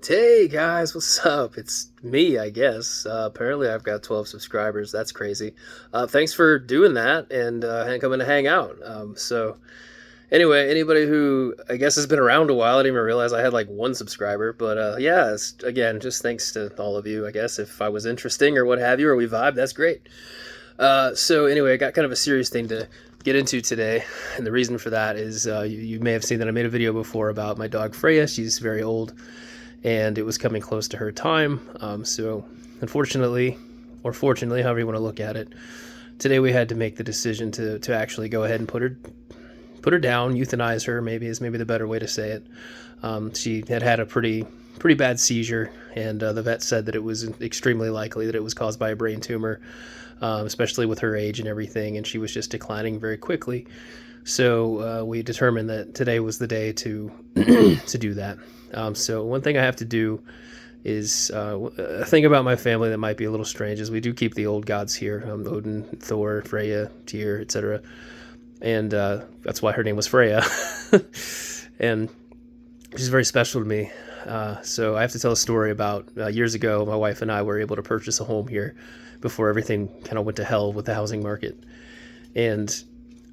Hey guys, what's up? It's me, I guess. Apparently, I've got 12 subscribers. That's crazy. Thanks for doing that and coming to hang out. Anyway, anybody who I guess has been around a while, I didn't even realize I had like one subscriber. But yeah, again, just thanks to all of you, I guess. If I was interesting or what have you, or we vibe, that's great. Anyway, I got kind of a serious thing to get into today, and the reason for that is you may have seen that I made a video before about my dog Freya. She's very old and it was coming close to her time. So, unfortunately, or fortunately, however you want to look at it, today we had to make the decision to actually go ahead and put her down, euthanize her. Maybe the better way to say it. She had a pretty bad seizure, and the vet said that it was extremely likely that it was caused by a brain tumor, especially with her age and everything, and she was just declining very quickly. So we determined that today was the day to to do that. So one thing I have to do is a thing about my family that might be a little strange is we do keep the old gods here, Odin, Thor, Freya, Tyr, etc. And that's why her name was Freya. And she's very special to me. So I have to tell a story about years ago, my wife and I were able to purchase a home here before everything kind of went to hell with the housing market. And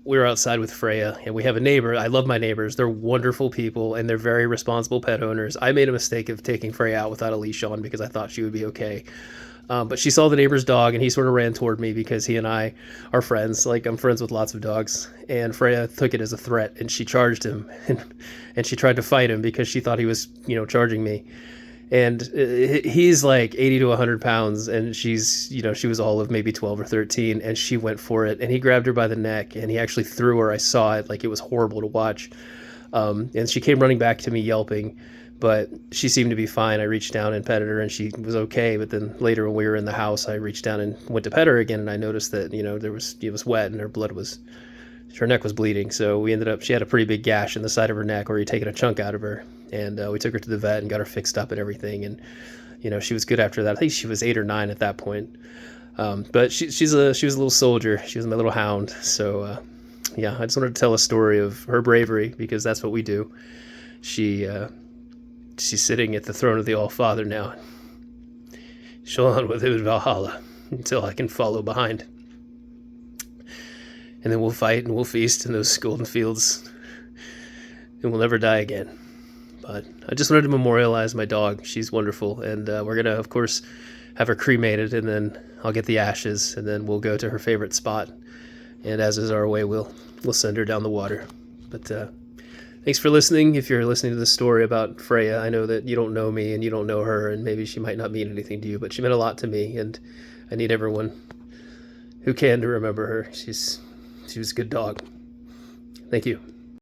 we were outside with Freya, and we have a neighbor. I love my neighbors. They're wonderful people, and they're very responsible pet owners. I made a mistake of taking Freya out without a leash on because I thought she would be okay. But she saw the neighbor's dog, and he sort of ran toward me because he and I are friends. Like, I'm friends with lots of dogs. And Freya took it as a threat, and she charged him. And she tried to fight him because she thought he was, charging me. And he's like 80 to 100 pounds, and she's, she was all of maybe 12 or 13, and she went for it, and he grabbed her by the neck, and he actually threw her. I saw it. Like, it was horrible to watch. And she came running back to me yelping, but she seemed to be fine. I reached down and petted her, and she was okay. But then later when we were in the house, I reached down and went to pet her again, and I noticed that, it was wet, and her neck was bleeding. So she had a pretty big gash in the side of her neck where he'd taken a chunk out of her. And we took her to the vet and got her fixed up and everything. And, she was good after that. I think she was 8 or 9 at that point. But she was a little soldier. She was my little hound. So, yeah, I just wanted to tell a story of her bravery because that's what we do. She's sitting at the throne of the All-Father now. She'll on with him in Valhalla until I can follow behind. And then we'll fight and we'll feast in those golden fields. And we'll never die again. But I just wanted to memorialize my dog. She's wonderful. And we're going to, of course, have her cremated. And then I'll get the ashes. And then we'll go to her favorite spot. And as is our way, we'll send her down the water. But thanks for listening. If you're listening to this story about Freya, I know that you don't know me and you don't know her. And maybe she might not mean anything to you. But she meant a lot to me. And I need everyone who can to remember her. She was a good dog. Thank you.